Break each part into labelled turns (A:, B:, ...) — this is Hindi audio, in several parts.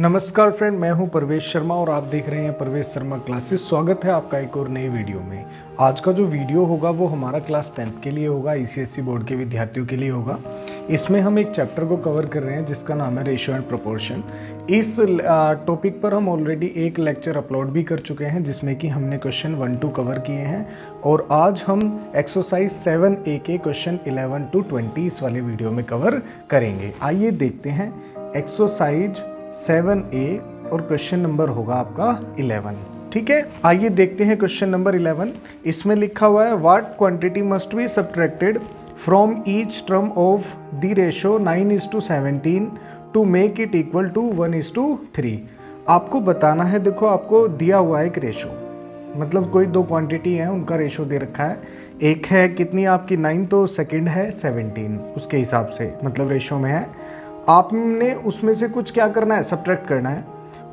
A: नमस्कार फ्रेंड, मैं हूं परवेश शर्मा और आप देख रहे हैं परवेश शर्मा क्लासेस। स्वागत है आपका एक और नई वीडियो में। आज का जो वीडियो होगा वो हमारा क्लास 10th के लिए होगा, ICSE बोर्ड के विद्यार्थियों के लिए होगा। इसमें हम एक चैप्टर को कवर कर रहे हैं जिसका नाम है रेशियो एंड प्रोपोर्शन। इस टॉपिक पर हम ऑलरेडी एक लेक्चर अपलोड भी कर चुके हैं जिसमें कि हमने क्वेश्चन 1 to कवर किए हैं और आज हम एक्सरसाइज 7A के क्वेश्चन 11 to 20 इस वाले वीडियो में कवर करेंगे। आइए देखते हैं एक्सरसाइज 7A और क्वेश्चन नंबर होगा आपका 11। ठीक है, आइए देखते हैं क्वेश्चन नंबर 11। इसमें लिखा हुआ है what quantity must be subtracted from each term of the ratio 9:17 to make it equal to 1:3। आपको बताना है, देखो आपको दिया हुआ है एक रेशो, मतलब कोई दो क्वांटिटी है उनका रेशो दे रखा है। एक है कितनी आपकी 9, तो सेकंड है 17, उसके हिसाब से मतलब रेशो में है। आपने उसमें से कुछ क्या करना है, सब्ट्रैक्ट करना है।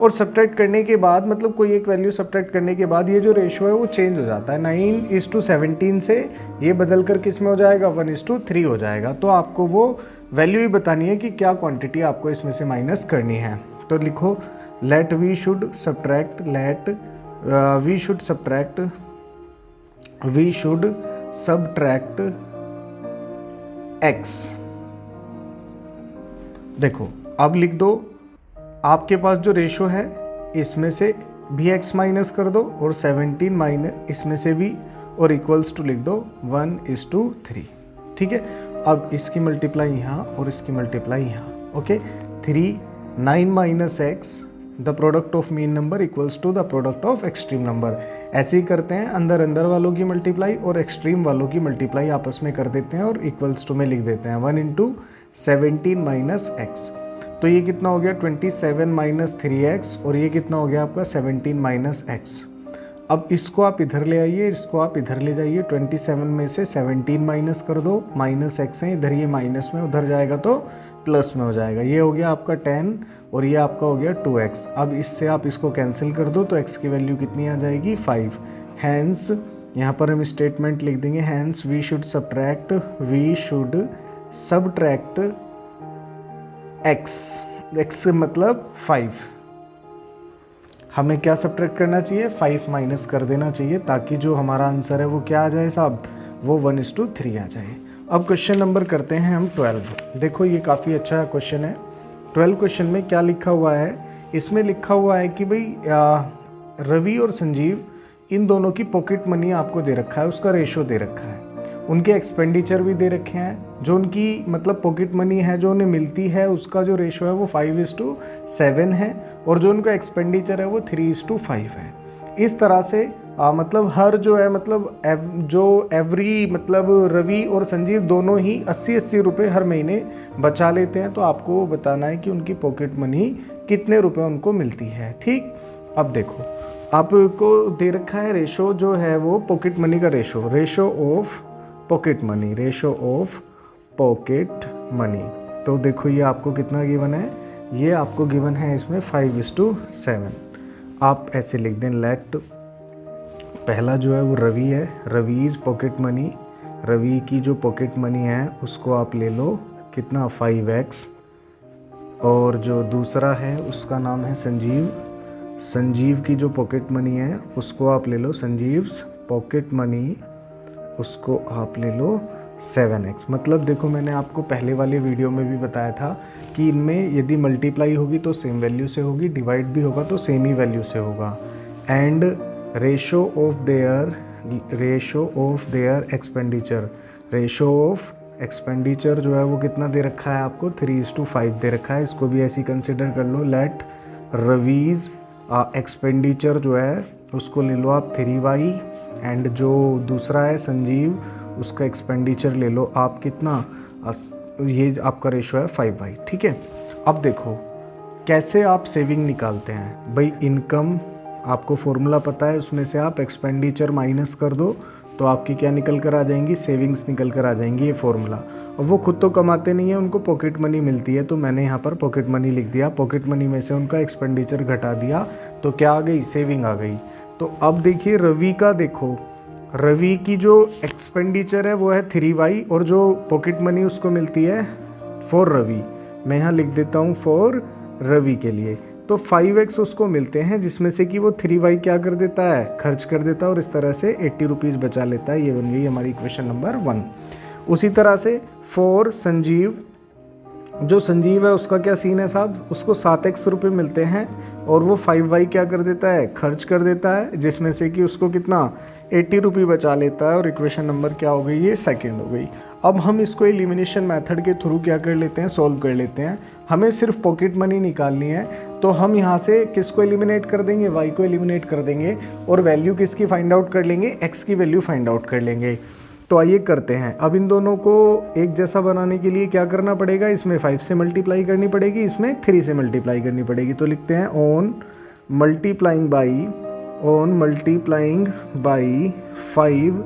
A: और सब्ट्रैक्ट करने के बाद मतलब कोई एक वैल्यू सब्ट्रैक्ट करने के बाद ये जो रेशो है वो चेंज हो जाता है। 9:17 से ये बदल कर किस में हो जाएगा, 1:3 हो जाएगा। तो आपको वो वैल्यू ही बतानी है कि क्या क्वांटिटी आपको इसमें से माइनस करनी है। तो लिखो let we should subtract x। देखो अब लिख दो, आपके पास जो रेशो है इसमें से भी x माइनस कर दो और 17 माइनस इसमें से भी, और इक्वल्स टू लिख दो 1:3। ठीक है, अब इसकी मल्टीप्लाई यहाँ और इसकी मल्टीप्लाई यहाँ। Okay, 9 minus x the product of mean number equals to the product of extreme number. ऐसे ही करते हैं, अंदर अंदर वालों की मल्टीप्लाई और एक्सट्रीम वालों की मल्टीप्लाई आपस में कर देते हैं और इक्वल्स टू में लिख देते हैं 1:17 माइनस x। तो ये कितना हो गया 27 माइनस 3x और ये कितना हो गया आपका 17 माइनस x। अब इसको आप इधर ले आइए, इसको आप इधर ले जाइए। 27 में से 17 माइनस कर दो, माइनस x है इधर, ये माइनस में उधर जाएगा तो प्लस में हो जाएगा। ये हो गया आपका 10 और ये आपका हो गया 2x। अब इससे आप इसको कैंसिल कर दो तो x की वैल्यू कितनी आ जाएगी 5। हैंस यहाँ पर हम स्टेटमेंट लिख देंगे, hence we should subtract x मतलब 5। हमें क्या सब्ट्रैक्ट करना चाहिए, 5 माइनस कर देना चाहिए ताकि जो हमारा आंसर है वो क्या आ जाए साहब, वो 1:3 आ जाए। अब क्वेश्चन नंबर करते हैं हम 12। देखो ये काफ़ी अच्छा क्वेश्चन है। 12 क्वेश्चन में क्या लिखा हुआ है, इसमें लिखा हुआ है कि भाई रवि और संजीव इन दोनों की पॉकेट मनी आपको दे रखा है, उसका रेशो दे रखा है, उनके एक्सपेंडिचर भी दे रखे हैं। जो उनकी मतलब पॉकेट मनी है जो उन्हें मिलती है उसका जो रेशो है वो 5:7 है और जो उनका एक्सपेंडिचर है वो 3:5 है। इस तरह से मतलब हर जो है मतलब एवरी मतलब रवि और संजीव दोनों ही 80-80 रुपये हर महीने बचा लेते हैं। तो आपको बताना है कि उनकी पॉकेट मनी कितने रुपए उनको मिलती है। ठीक, अब देखो आपको दे रखा है रेशो जो है वो पॉकेट मनी का रेशो ऑफ पॉकेट मनी। तो देखो ये आपको कितना गिवन है, ये आपको गिवन है इसमें 5:7। आप ऐसे लिख दें, लेट पहला जो है वो रवि है, रवीज पॉकेट मनी, रवि की जो पॉकेट मनी है उसको आप ले लो कितना 5x। और जो दूसरा है उसका नाम है संजीव की जो पॉकेट मनी है उसको आप ले लो, संजीव्स पॉकेट मनी उसको आप ले लो 7x। मतलब देखो मैंने आपको पहले वाले वीडियो में भी बताया था कि इनमें यदि मल्टीप्लाई होगी तो सेम वैल्यू से होगी, डिवाइड भी होगा तो सेम ही वैल्यू से होगा। And ratio of their expenditure जो है वो कितना दे रखा है आपको 3:5 दे रखा है। इसको भी ऐसे कंसिडर कर लो, लेट रवीज एक्सपेंडिचर जो है उसको ले लो आप 3y एंड जो दूसरा है संजीव उसका एक्सपेंडिचर ले लो आप कितना, ये आपका रेशो है 5y। ठीक है, अब देखो कैसे आप सेविंग निकालते हैं। भाई इनकम आपको फॉर्मूला पता है, उसमें से आप एक्सपेंडिचर माइनस कर दो तो आपकी क्या निकल कर आ जाएंगी, सेविंग्स निकल कर आ जाएंगी, ये फॉर्मूला। और वो खुद तो कमाते नहीं है, उनको पॉकेट मनी मिलती है, तो मैंने यहाँ पर पॉकेट मनी लिख दिया। पॉकेट मनी में से उनका एक्सपेंडिचर घटा दिया तो क्या आ गई, सेविंग आ गई। तो अब देखिए रवि का, देखो रवि की जो एक्सपेंडिचर है वो है 3y और जो पॉकेट मनी उसको मिलती है फॉर रवि। मैं यहाँ लिख देता हूँ फॉर रवि के लिए तो 5x उसको मिलते हैं, जिसमें से कि वो 3y क्या कर देता है, खर्च कर देता है और इस तरह से 80 रुपीज़ बचा लेता है। ये बन गई हमारी इक्वेशन नंबर 1। उसी तरह से 4 संजीव, जो संजीव है उसका क्या सीन है साहब, उसको 7x रुपये मिलते हैं और वो 5y क्या कर देता है, खर्च कर देता है, जिसमें से कि उसको कितना 80 रुपये बचा लेता है और इक्वेशन नंबर क्या हो गई, ये सेकंड हो गई। अब हम इसको एलिमिनेशन मेथड के थ्रू क्या कर लेते हैं, सॉल्व कर लेते हैं। हमें सिर्फ पॉकेट मनी निकालनी है, तो हम यहाँ से किसको एलिमिनेट कर देंगे, y को एलिमिनेट कर देंगे और वैल्यू किसकी फाइंड आउट कर लेंगे, x की वैल्यू फाइंड आउट कर लेंगे। तो आइए करते हैं। अब इन दोनों को एक जैसा बनाने के लिए क्या करना पड़ेगा, इसमें 5 से मल्टीप्लाई करनी पड़ेगी, इसमें 3 से मल्टीप्लाई करनी पड़ेगी। तो लिखते हैं on multiplying by 5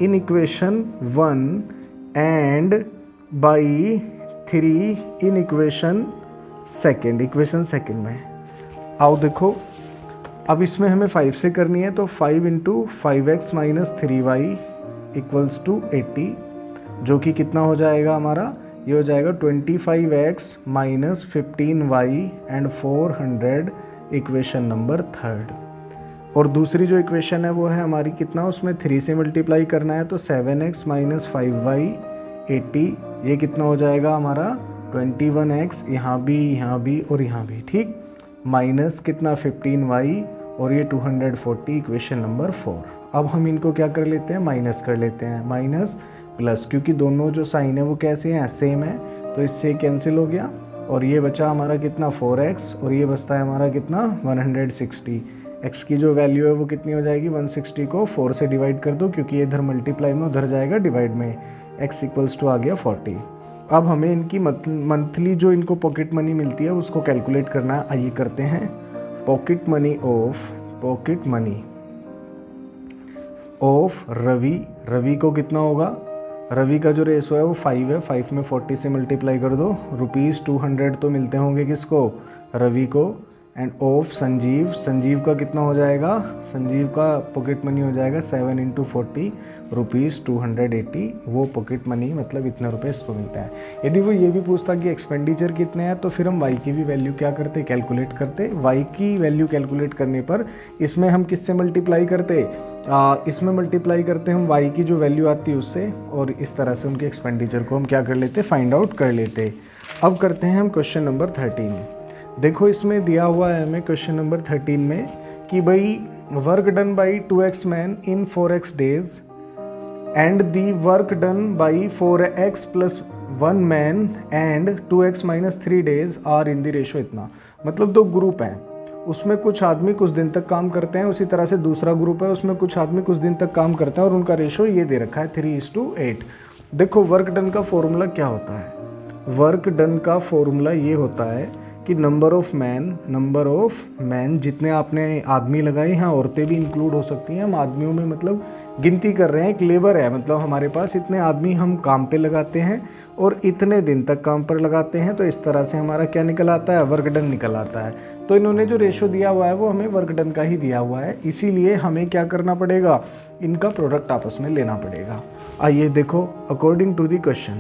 A: in equation 1 and by 3 in equation second में। आओ देखो, अब इसमें हमें 5 से करनी है, तो 5 into 5x minus 3y equals to 80, जो कि कितना हो जाएगा हमारा, ये हो जाएगा 25x minus 15y and 400 equation number 3। और दूसरी जो इक्वेशन है वो है हमारी कितना, उसमें 3 से मल्टीप्लाई करना है, तो 7x माइनस 5y 80, ये कितना हो जाएगा हमारा 21x, यहाँ भी और यहाँ भी, ठीक, माइनस कितना 15y और ये 240 इक्वेशन नंबर 4। अब हम इनको क्या कर लेते हैं, माइनस कर लेते हैं, माइनस प्लस, क्योंकि दोनों जो साइन है वो कैसे हैं, सेम है, तो इससे कैंसिल हो गया और ये बचा हमारा कितना 4x और ये बचता है हमारा कितना 160। x की जो वैल्यू है वो कितनी हो जाएगी, 160 को 4 से डिवाइड कर दो, क्योंकि ये इधर मल्टीप्लाई में उधर जाएगा डिवाइड में, x इक्वल्स टू आ गया 40। अब हमें इनकी मंथली जो इनको पॉकेट मनी मिलती है उसको कैलकुलेट करना है। आइए करते हैं। पॉकेट मनी ऑफ रवि को कितना होगा, रवि का जो रेशो है वो 5 है, 5 में 40 से मल्टीप्लाई कर दो, ₹200 तो मिलते होंगे किसको, रवि को। एंड ऑफ संजीव का कितना हो जाएगा, संजीव का पॉकेट मनी हो जाएगा 7 इंटू 40 ₹280, वो पॉकेट मनी मतलब इतने रुपए इसको मिलता है। यदि वो ये भी पूछता कि एक्सपेंडिचर कितने हैं, तो फिर हम y की भी वैल्यू क्या करते, कैलकुलेट करते। y की वैल्यू कैलकुलेट करने पर इसमें हम किससे मल्टीप्लाई करते, इसमें मल्टीप्लाई करते हम y की जो वैल्यू आती है उससे, और इस तरह से उनके एक्सपेंडिचर को हम क्या कर लेते, फाइंड आउट कर लेते। अब करते हैं हम क्वेश्चन नंबर 13। देखो इसमें दिया हुआ है हमें क्वेश्चन नंबर 13 में कि भाई work done by 2x man in 4x days and the work done by 4x plus 1 man and 2x minus 3 days are in the ratio इतना। मतलब दो ग्रुप हैं, उसमें कुछ आदमी कुछ दिन तक काम करते हैं, उसी तरह से दूसरा ग्रुप है उसमें कुछ आदमी कुछ दिन तक काम करते हैं और उनका रेशो ये दे रखा है 3:8। देखो वर्क डन का फॉर्मूला क्या होता है, वर्क डन का फॉर्मूला ये होता है कि नंबर ऑफ मैन जितने आपने आदमी लगाए हैं, औरतें भी इंक्लूड हो सकती हैं, हम आदमियों में मतलब गिनती कर रहे हैं, एक लेबर है, मतलब हमारे पास इतने आदमी हम काम पे लगाते हैं और इतने दिन तक काम पर लगाते हैं, तो इस तरह से हमारा क्या निकल आता है, वर्क डन निकल आता है। तो इन्होंने जो रेशो दिया हुआ है वो हमें वर्क डन का ही दिया हुआ है, इसीलिए हमें क्या करना पड़ेगा, इनका प्रोडक्ट आपस में लेना पड़ेगा। आइए देखो, अकॉर्डिंग टू द क्वेश्चन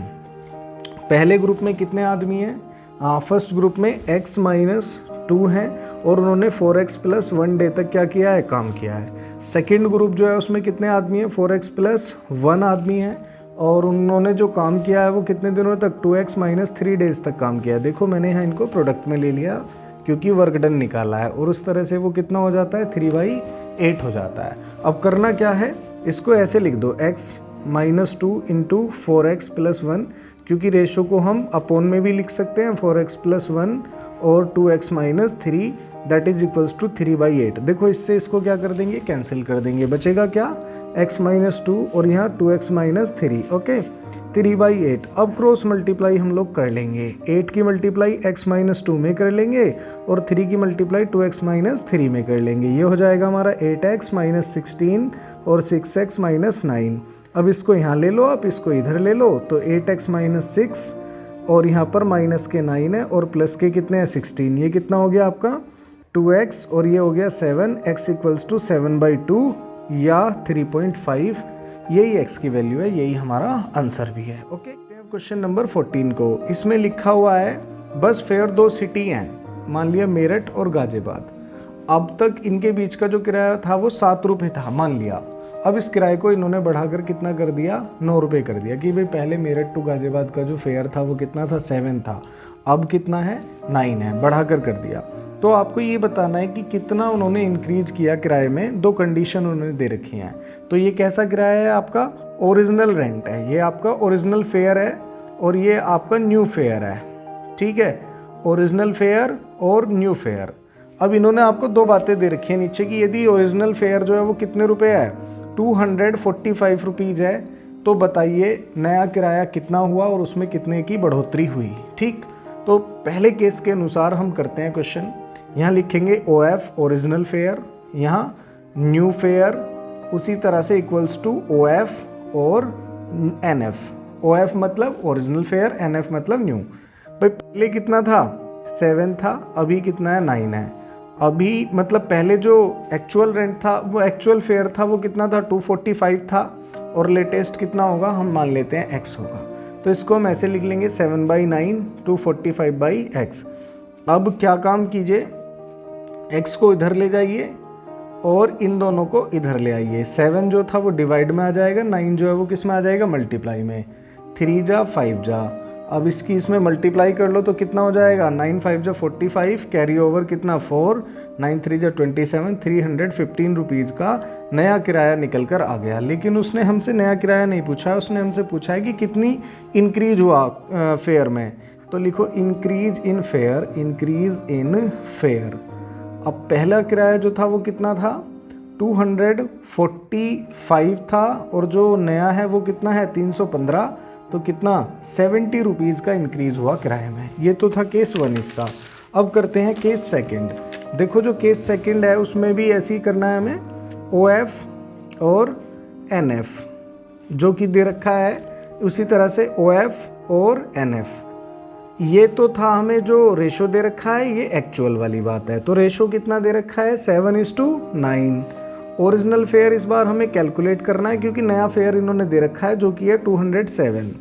A: पहले ग्रुप में कितने आदमी हैं, फर्स्ट ग्रुप में x माइनस 2 है और उन्होंने 4x प्लस 1 डे तक क्या किया है, काम किया है। सेकेंड ग्रुप जो है उसमें कितने आदमी हैं, 4x प्लस 1 आदमी है और उन्होंने जो काम किया है वो कितने दिनों तक, 2x माइनस 3 डेज तक काम किया है। देखो मैंने यहाँ इनको प्रोडक्ट में ले लिया क्योंकि वर्क डन निकाला है और उस तरह से वो कितना हो जाता है, 3/8 हो जाता है। अब करना क्या है, इसको ऐसे लिख दो, x minus 2 into 4x plus 1, क्योंकि रेशो को हम अपोन में भी लिख सकते हैं, 4x प्लस 1 और 2x minus 3 that is equals to 3/8। देखो इससे इसको क्या कर देंगे, कैंसिल कर देंगे, बचेगा क्या, x माइनस 2 और यहाँ 2x माइनस 3, ओके 3/8। अब क्रॉस मल्टीप्लाई हम लोग कर लेंगे, 8 की मल्टीप्लाई x माइनस 2 में कर लेंगे और 3 की मल्टीप्लाई 2x माइनस 3 में कर लेंगे। ये हो जाएगा हमारा 8x माइनस 16 और 6x माइनस 9। अब इसको यहाँ ले लो, आप इसको इधर ले लो, तो 8x माइनस 6 और यहाँ पर माइनस के 9 है और प्लस के कितने हैं 16, ये कितना हो गया आपका 2x और ये हो गया 7, x इक्वल्स टू 7/2 या 3.5, यही x की वैल्यू है, यही हमारा आंसर भी है। ओके क्वेश्चन नंबर 14 को, इसमें लिखा हुआ है बस फेयर 2 सिटी हैं, मान लिया मेरठ और गाजियाबाद, अब तक इनके बीच का जो किराया था वो 7 रुपये था मान लिया। अब इस किराए को इन्होंने बढ़ाकर कितना कर दिया, 9 रुपये कर दिया कि भाई पहले मेरठ टू गाजियाबाद का जो फेयर था वो कितना था, 7 था, अब कितना है, 9 है, बढ़ाकर कर दिया। तो आपको ये बताना है कि कितना उन्होंने इंक्रीज किया किराए में। 2 कंडीशन उन्होंने दे रखी हैं। तो ये कैसा किराया है आपका, ओरिजिनल रेंट है, ये आपका ओरिजिनल फेयर है और ये आपका न्यू फेयर है, ठीक है, ओरिजिनल फेयर और न्यू फेयर। अब इन्होंने आपको 2 बातें दे रखी हैं नीचे कि यदि ओरिजिनल फेयर जो है वो कितने रुपए है, 245 रुपीज़ है, तो बताइए नया किराया कितना हुआ और उसमें कितने की बढ़ोतरी हुई। ठीक, तो पहले केस के अनुसार हम करते हैं क्वेश्चन। यहाँ लिखेंगे OF ओरिजिनल फेयर, यहाँ न्यू फेयर, उसी तरह से इक्वल्स टू OF और NF। OF मतलब ओरिजिनल फेयर, NF मतलब न्यू। भाई पहले कितना था, 7 था, अभी कितना है, 9 है। अभी मतलब पहले जो एक्चुअल रेंट था वो एक्चुअल फेयर था वो कितना था, 245 था, और लेटेस्ट कितना होगा, हम मान लेते हैं X होगा। तो इसको हम ऐसे लिख लेंगे 7/9 245/X। अब क्या काम कीजिए, X को इधर ले जाइए और इन दोनों को इधर ले आइए। 7 जो था वो डिवाइड में आ जाएगा, 9 जो है वो किस में आ जाएगा, मल्टीप्लाई में। 3 जा 5 जा, अब इसकी इसमें मल्टीप्लाई कर लो तो कितना हो जाएगा, 9 5 जा 45, कैरी ओवर कितना 4, 9 3 जा 27, 315 रुपीज़ का नया किराया निकल कर आ गया। लेकिन उसने हमसे नया किराया नहीं पूछा है, उसने हमसे पूछा है कि कितनी इंक्रीज हुआ फेयर में। तो लिखो increase in fair, increase in fair. अब पहला किराया जो था वो कितना था, 245 था, और जो नया है वो कितना है, 315, तो कितना 70 रुपीज़ का इंक्रीज हुआ किराए में। ये तो था केस 1 इसका। अब करते हैं केस सेकंड। देखो जो केस सेकंड है उसमें भी ऐसे ही करना है हमें, OF और NF जो कि दे रखा है, उसी तरह से OF और NF। ये तो था हमें जो रेशो दे रखा है, ये एक्चुअल वाली बात है। तो रेशो कितना दे रखा है, 7:9। ओरिजिनल फेयर इस बार हमें कैलकुलेट करना है क्योंकि नया फेयर इन्होंने दे रखा है जो कि है 207।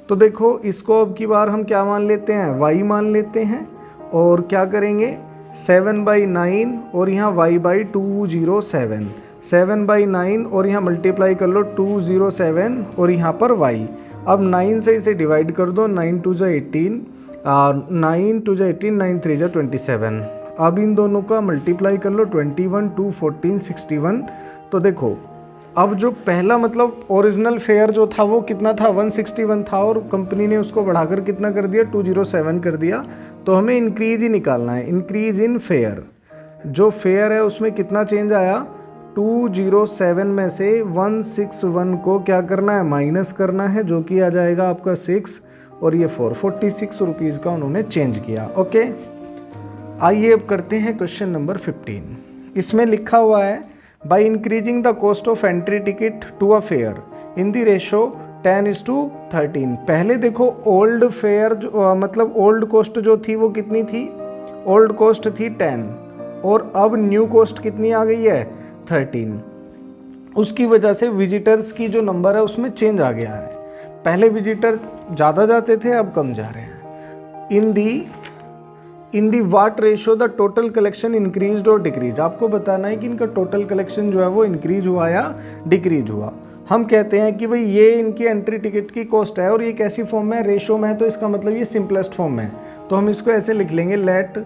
A: तो देखो इसको अब की बार हम क्या मान लेते हैं, y मान लेते हैं, और क्या करेंगे 7/9 और यहाँ y/207, 7/9 और यहाँ मल्टीप्लाई कर लो 207 और यहाँ पर y। अब 9 से इसे डिवाइड कर दो, 9 2 जा 18, 9 2 जा 18, 9 3 जा 27। अब इन दोनों का मल्टीप्लाई कर लो, 21 2 14 61। तो देखो अब जो पहला मतलब ओरिजिनल फेयर जो था वो कितना था, 161 था, और कंपनी ने उसको बढ़ाकर कितना कर दिया, 207 कर दिया। तो हमें इंक्रीज ही निकालना है, इंक्रीज इन फेयर। जो फेयर है उसमें कितना चेंज आया, 207 में से 161 को क्या करना है, माइनस करना है, जो कि आ जाएगा आपका 6, और ये 446 रुपीज़ का उन्होंने चेंज किया। ओके, आइए अब करते हैं क्वेश्चन नंबर 15। इसमें लिखा हुआ है, by increasing the cost of entry ticket to a fare in the ratio 10:13। पहले देखो ओल्ड फेयर मतलब ओल्ड कॉस्ट जो थी वो कितनी थी, ओल्ड कॉस्ट थी 10, और अब न्यू कॉस्ट कितनी आ गई है, 13। उसकी वजह से विजिटर्स की जो नंबर है उसमें चेंज आ गया है। पहले विजिटर ज़्यादा जाते थे, अब कम जा रहे हैं। In the what ratio the total collection increase और डिक्रीज। आपको बताना है कि इनका टोटल कलेक्शन जो है वो इंक्रीज हुआ या डिक्रीज हुआ। हम कहते हैं कि भाई ये इनकी एंट्री टिकट की कॉस्ट है और ये कैसी फॉर्म में, रेशो में है, तो इसका मतलब ये सिंपलेस्ट फॉर्म में है। तो हम इसको ऐसे लिख लेंगे, लेट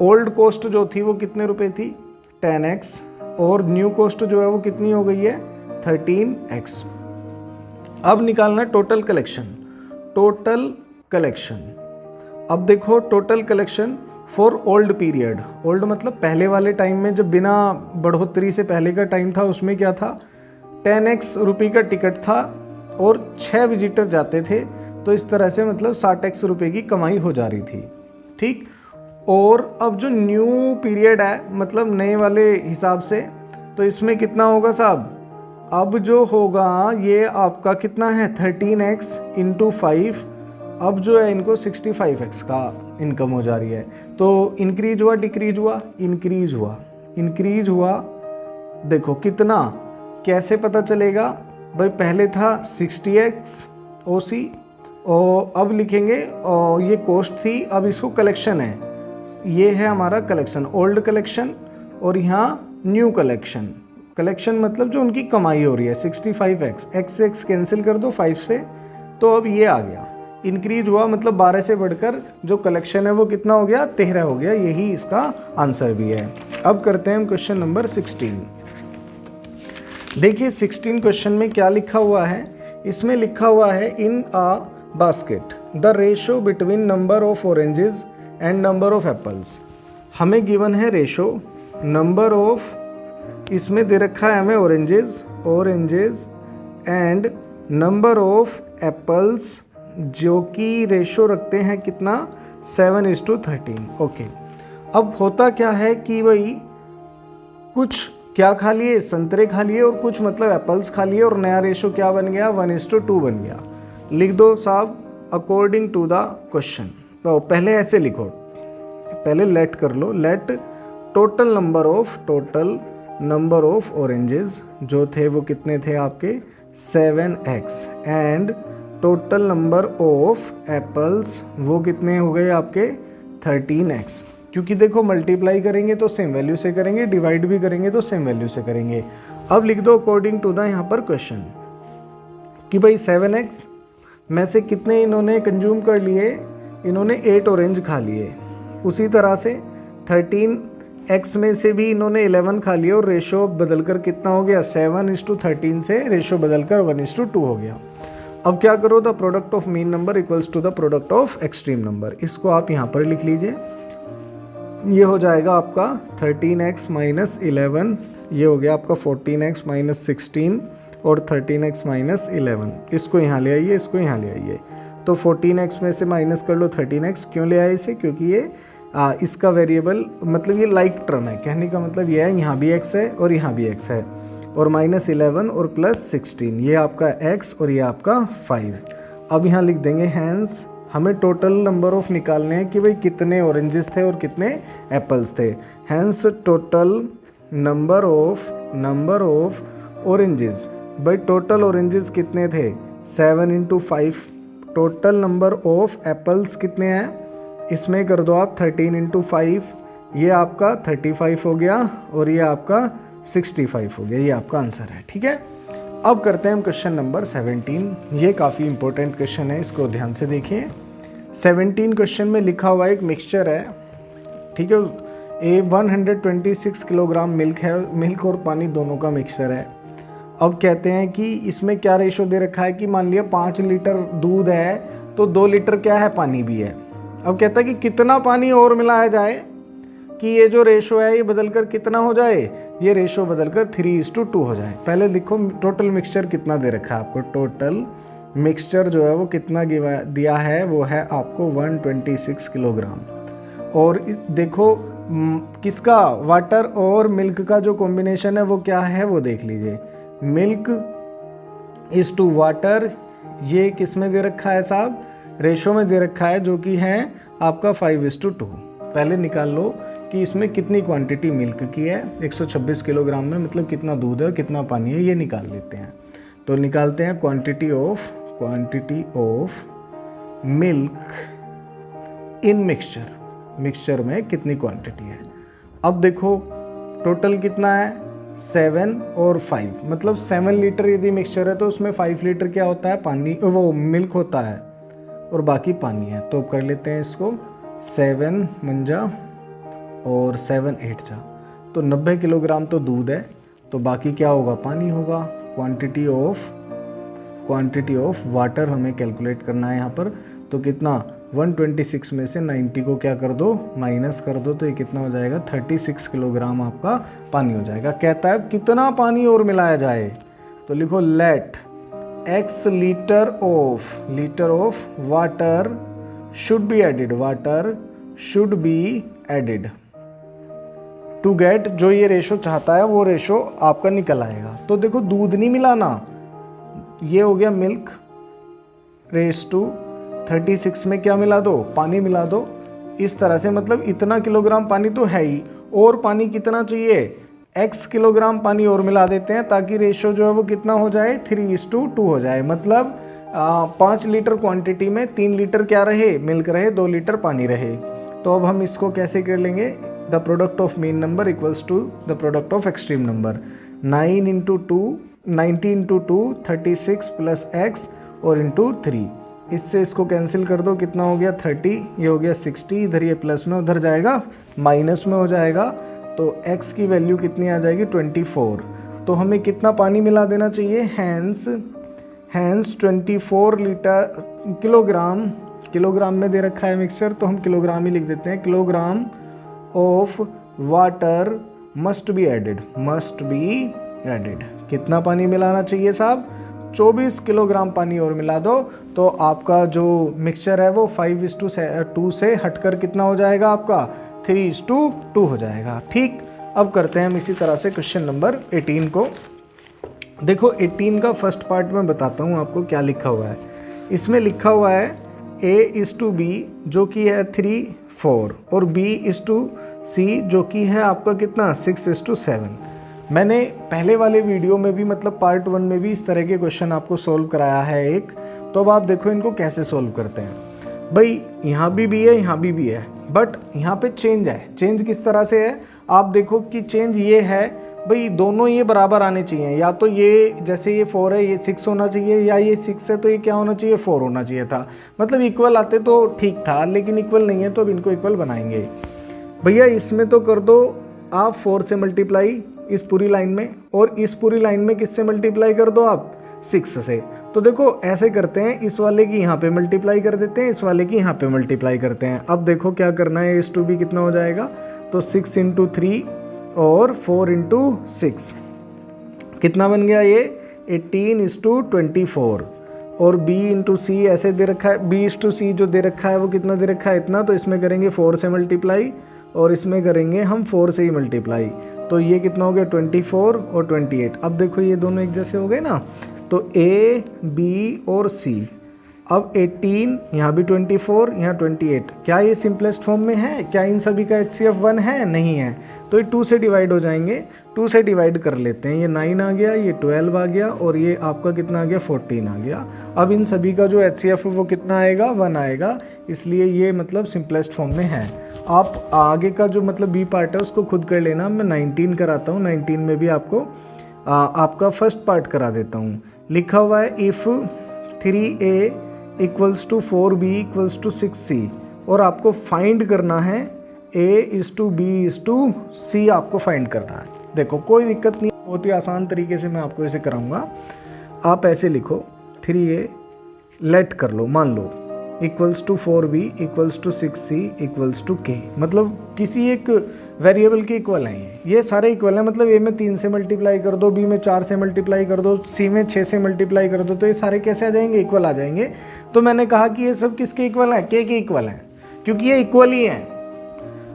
A: ओल्ड कॉस्ट जो थी वो कितने रुपए थी, 10x, और न्यू कॉस्ट जो है वो कितनी हो गई है, 13x। अब निकालना है टोटल कलेक्शन। टोटल कलेक्शन, अब देखो total collection for old period. Old मतलब पहले वाले टाइम में, जब बिना बढ़ोतरी से पहले का टाइम था, उसमें क्या था, 10x रुपये का टिकट था और 6 विजिटर जाते थे, तो इस तरह से मतलब 60x रुपये की कमाई हो जा रही थी। ठीक, और अब जो न्यू पीरियड है मतलब नए वाले हिसाब से, तो इसमें कितना होगा साहब, अब जो होगा ये आपका कितना है, 13x इंटू 5। अब जो है इनको 65x का इनकम हो जा रही है। तो इंक्रीज हुआ डिक्रीज हुआ, इंक्रीज हुआ, इंक्रीज हुआ। देखो कितना, कैसे पता चलेगा भाई, पहले था 60x OC, और अब लिखेंगे और ये कॉस्ट थी, अब इसको कलेक्शन है, ये है हमारा कलेक्शन, ओल्ड कलेक्शन, और यहाँ न्यू कलेक्शन। कलेक्शन मतलब जो उनकी कमाई हो रही है 65x, x से x कैंसिल कर दो 5 से, तो अब ये आ गया, इंक्रीज हुआ, मतलब 12 से बढ़कर जो कलेक्शन है वो कितना हो गया, 13 हो गया। यही इसका आंसर भी है। अब करते हैं हम क्वेश्चन नंबर 16। देखिए 16 क्वेश्चन में क्या लिखा हुआ है, इसमें लिखा हुआ है in a basket the ratio between number of oranges and number of apples. हमें गिवन है रेशो, नंबर ऑफ, इसमें दे रखा है हमें oranges and number of apples, जो कि रेशो रखते हैं कितना, 7:13। ओके, अब होता क्या है कि भाई कुछ क्या खा लिए, संतरे खा लिए, और कुछ मतलब एप्पल्स खा लिए, और नया रेशो क्या बन गया, 1:2 बन गया। लिख दो साहब अकॉर्डिंग टू द क्वेश्चन। तो पहले ऐसे लिखो, पहले लेट कर लो, let total number of oranges जो थे वो कितने थे आपके 7x, and total number of apples वो कितने हो गए आपके 13x। क्योंकि देखो मल्टीप्लाई करेंगे तो सेम वैल्यू से करेंगे, डिवाइड भी करेंगे तो सेम वैल्यू से करेंगे। अब लिख दो अकॉर्डिंग टू द यहाँ पर क्वेश्चन कि भाई 7x में से कितने इन्होंने कंज्यूम कर लिए, इन्होंने 8 ऑरेंज खा लिए। उसी तरह से 13x में से भी इन्होंने 11 खा लिए, और रेशो बदलकर कितना हो गया, 7:13 से रेशो बदलकर 1:2 हो गया। अब क्या करो, the product of mean number equals to the product of extreme number. इसको आप यहाँ पर लिख लीजिए, ये हो जाएगा आपका 13x माइनस 11, ये हो गया आपका 14x माइनस 16 और 13x माइनस 11। इसको यहाँ ले आइए, इसको यहाँ ले आइए, तो 14x में से माइनस कर लो 13x। क्यों ले आए इसे, क्योंकि ये इसका वेरिएबल, मतलब ये लाइक टर्म है, कहने का मतलब ये है यहाँ भी x है और यहाँ भी x है, और माइनस 11 और प्लस 16, ये आपका x और ये आपका 5। अब यहाँ लिख देंगे हैंस, हमें टोटल नंबर ऑफ निकालने हैं कि भाई कितने ऑरेंजेस थे और कितने एप्पल्स थे। Hence total number of oranges, भाई टोटल ऑरेंजेस कितने थे 7 × 5, टोटल नंबर ऑफ एप्पल्स कितने हैं, इसमें कर दो आप 13 × 5, ये आपका 35 हो गया, और ये आपका 65 हो गया। ये आपका आंसर है, ठीक है। अब करते हैं हम क्वेश्चन नंबर 17। ये काफ़ी इंपॉर्टेंट क्वेश्चन है, इसको ध्यान से देखिए। 17 क्वेश्चन में लिखा हुआ एक मिक्सचर है, ठीक है, 126 किलोग्राम मिल्क है, मिल्क और पानी दोनों का मिक्सचर है। अब कहते हैं कि इसमें क्या रेशो दे रखा है कि मान लिया 5 लीटर दूध है तो 2 लीटर क्या है, पानी भी है। अब कहता है कि कितना पानी और मिलाया जाए कि ये जो रेशो है ये बदलकर कितना हो जाए, ये रेशो बदलकर 3:2 हो जाए। पहले लिखो टोटल मिक्सचर कितना दे रखा है आपको, टोटल मिक्सचर जो है वो कितना दिया है, वो है आपको 126 किलोग्राम। और देखो किसका, वाटर और मिल्क का जो कॉम्बिनेशन है वो क्या है, वो देख लीजिए, मिल्क इज टू वाटर, ये किस में दे रखा है साहब, रेशो में दे रखा है, जो कि है आपका 5:2। पहले निकाल लो कि इसमें कितनी क्वांटिटी मिल्क की है, 126 किलोग्राम में मतलब कितना दूध है कितना पानी है, ये निकाल लेते हैं। तो निकालते हैं quantity of milk in mixture में कितनी क्वांटिटी है। अब देखो टोटल कितना है 7 और 5, मतलब 7 लीटर यदि मिक्सचर है तो उसमें 5 लीटर क्या होता है, पानी, वो मिल्क होता है, और बाकी पानी है। तो कर लेते हैं इसको 7 मंजा और 7 8 जा, तो 90 किलोग्राम तो दूध है, तो बाकी क्या होगा, पानी होगा। क्वांटिटी ऑफ वाटर हमें कैलकुलेट करना है यहाँ पर, तो कितना 126 में से 90 को क्या कर दो, माइनस कर दो, तो ये कितना हो जाएगा 36 किलोग्राम आपका पानी हो जाएगा। कहता है कितना पानी और मिलाया जाए, तो लिखो let x litre of water should be added to get, जो ये रेशो चाहता है वो रेशो आपका निकल आएगा। तो देखो दूध नहीं मिलाना, ये हो गया मिल्क रेस टू 36 में क्या मिला दो, पानी मिला दो, इस तरह से, मतलब इतना किलोग्राम पानी तो है ही, और पानी कितना चाहिए, x किलोग्राम पानी और मिला देते हैं ताकि रेशो जो है वो कितना हो जाए 3:2 हो जाए। मतलब 5 लीटर क्वांटिटी में 3 लीटर क्या रहे, मिल्क रहे, 2 लीटर पानी रहे। तो अब हम इसको कैसे कर लेंगे, the product of mean number equals to the product of extreme number. 90 into 2 36 plus x और इंटू 3, इससे इसको कैंसिल कर दो, कितना हो गया 30, ये हो गया 60, इधर ये प्लस में उधर जाएगा माइनस में हो जाएगा, तो x की वैल्यू कितनी आ जाएगी 24। तो हमें कितना पानी मिला देना चाहिए, हैंस 24 लीटर किलोग्राम में दे रखा है मिक्सचर, तो हम किलोग्राम ही लिख देते हैं, kilogram of water must be added. कितना पानी मिलाना चाहिए साहब, 24 किलोग्राम पानी और मिला दो, तो आपका जो मिक्सचर है वो 5:2 से हटकर कितना हो जाएगा आपका 3:2 हो जाएगा। ठीक, अब करते हैं हम इसी तरह से क्वेश्चन नंबर 18 को। देखो 18 का फर्स्ट पार्ट मैं बताता हूँ आपको क्या लिखा हुआ है। इसमें लिखा हुआ है A:B जो कि है 3:4 और B:C जो कि है आपका कितना 6:7। मैंने पहले वाले वीडियो में भी मतलब पार्ट 1 में भी इस तरह के क्वेश्चन आपको सोल्व कराया है एक, तो अब आप देखो इनको कैसे सोल्व करते हैं। भाई यहाँ भी है, यहाँ भी है, बट यहाँ पे चेंज है। चेंज किस तरह से है, आप देखो कि चेंज ये है, भाई दोनों ये बराबर आने चाहिए, या तो ये जैसे ये 4 है ये 6 होना चाहिए, या ये 6 है तो ये क्या होना चाहिए 4 होना चाहिए था, मतलब इक्वल आते तो ठीक था, लेकिन इक्वल नहीं है तो अब इनको इक्वल बनाएंगे। भैया इसमें तो कर दो आप 4 से मल्टीप्लाई इस पूरी लाइन में, और इस पूरी लाइन में किससे मल्टीप्लाई कर दो आप 6 से। तो देखो ऐसे करते हैं, इस वाले की यहाँ पे मल्टीप्लाई कर देते हैं, इस वाले की यहाँ पे मल्टीप्लाई करते हैं। अब देखो क्या करना है, A:B कितना हो जाएगा, तो 6 × 3 और 4 × 6 कितना बन गया ये 18:24, और B:C ऐसे दे रखा है, B:C जो दे रखा है वो कितना दे रखा है इतना, तो इसमें करेंगे 4 से मल्टीप्लाई और इसमें करेंगे हम 4 से ही मल्टीप्लाई, तो ये कितना हो गया 24 और 28। अब देखो ये दोनों एक जैसे हो गए ना, तो A, B और C। अब 18 यहाँ भी 24 यहाँ 28, क्या ये सिंपलेस्ट फॉर्म में है, क्या इन सभी का HCF 1 है, नहीं है, तो ये 2 से डिवाइड हो जाएंगे, 2 से डिवाइड कर लेते हैं, ये 9 आ गया, ये 12 आ गया, और ये आपका कितना आ गया 14 आ गया। अब इन सभी का जो HCF है वो कितना आएगा 1 आएगा, इसलिए ये मतलब सिंपलेस्ट फॉर्म में है। आप आगे का जो मतलब बी पार्ट है उसको खुद कर लेना, मैं 19 कराता हूँ, 19 में भी आपको आपका फर्स्ट पार्ट करा देता हूँ। लिखा हुआ है इफ़ 3A = 4B = 6C, और आपको फाइंड करना है A:B:C आपको फाइंड करना है। देखो कोई दिक्कत नहीं, बहुत ही आसान तरीके से मैं आपको इसे कराऊंगा। आप ऐसे लिखो 3A लेट कर लो, मान लो = 4B = 6C = K, मतलब किसी एक वेरिएबल के इक्वल हैं, ये सारे इक्वल हैं, मतलब A में 3 से मल्टीप्लाई कर दो, B में 4 से मल्टीप्लाई कर दो, C में 6 से मल्टीप्लाई कर दो, तो ये सारे कैसे आ जाएंगे इक्वल आ जाएंगे। तो मैंने कहा कि ये सब किसके इक्वल हैं, K के इक्वल हैं, क्योंकि ये इक्वल ही हैं।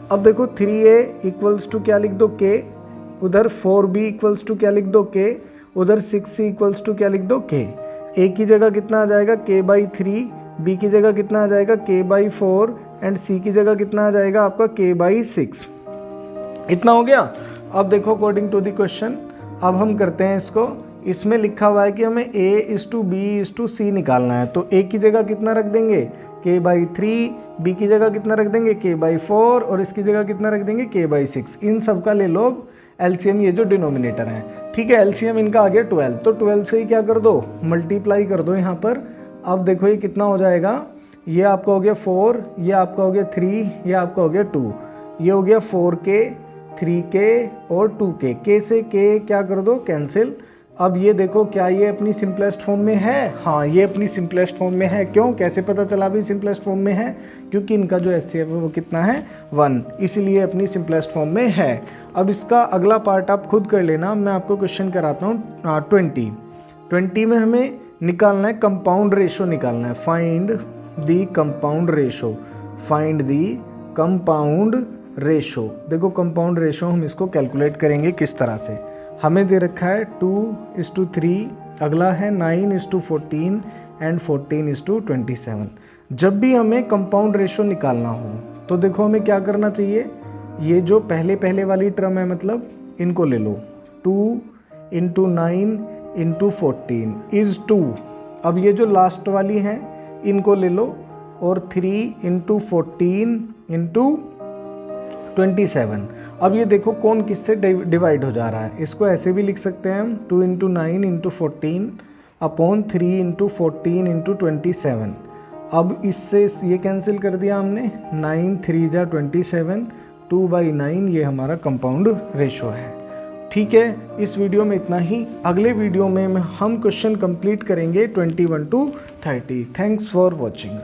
A: अब देखो 3A = क्या लिख दो K, उधर 4B = क्या लिख दो K, उधर 6C = क्या लिख दो K। A की जगह कितना आ जाएगा K/3, B की जगह कितना आ जाएगा K/4 एंड C की जगह कितना आ जाएगा आपका K/6। इतना हो गया। अब देखो अकॉर्डिंग टू द क्वेश्चन, अब हम करते हैं इसको। इसमें लिखा हुआ है कि हमें A:B:C निकालना है, तो A की जगह कितना रख देंगे K/3, B की जगह कितना रख देंगे K/4 और इसकी जगह कितना रख देंगे K/6। इन सब का ले लो एलसीएम, ये जो डिनोमिनेटर हैं, ठीक है। एलसीएम इनका आ गया 12, तो 12 से ही क्या कर दो मल्टीप्लाई कर दो यहाँ पर। अब देखो ये कितना हो जाएगा, ये आपका हो गया 4, ये आपका हो गया 3, ये आपका हो गया 2, ये हो गया 4K 3K और 2K। K से K क्या कर दो कैंसिल। अब ये देखो क्या ये अपनी सिंपलेस्ट फॉर्म में है, हाँ ये अपनी सिंपलेस्ट फॉर्म में है। क्यों, कैसे पता चला भी सिंपलेस्ट फॉर्म में है, क्योंकि इनका जो HCF है वो कितना है 1, इसीलिए अपनी सिंपलेस्ट फॉर्म में है। अब इसका अगला पार्ट आप खुद कर लेना, मैं आपको क्वेश्चन कराता हूँ। 20 में हमें निकालना है कंपाउंड रेशो निकालना है, find the compound ratio, find the compound ratio. देखो कंपाउंड रेशो हम इसको कैलकुलेट करेंगे किस तरह से। हमें दे रखा है 2:3, अगला है 9:14 एंड 14:27। जब भी हमें कंपाउंड रेशो निकालना हो तो देखो हमें क्या करना चाहिए, ये जो पहले वाली टर्म है मतलब इनको ले लो, 2 × 9 × 14 इज़ 2। अब ये जो लास्ट वाली हैं इनको ले लो और 3 × 14 इंटू 27। अब ये देखो कौन किससे डिवाइड हो जा रहा है, इसको ऐसे भी लिख सकते हैं हम 2 into 9 into 14 upon 3 into 14 into 27। अब इससे ये कैंसिल कर दिया हमने, 9 3 जा 27, 2/9 ये हमारा कंपाउंड रेशो है। ठीक है, इस वीडियो में इतना ही। अगले वीडियो में हम क्वेश्चन कंप्लीट करेंगे 21 to 30। Thanks for watching.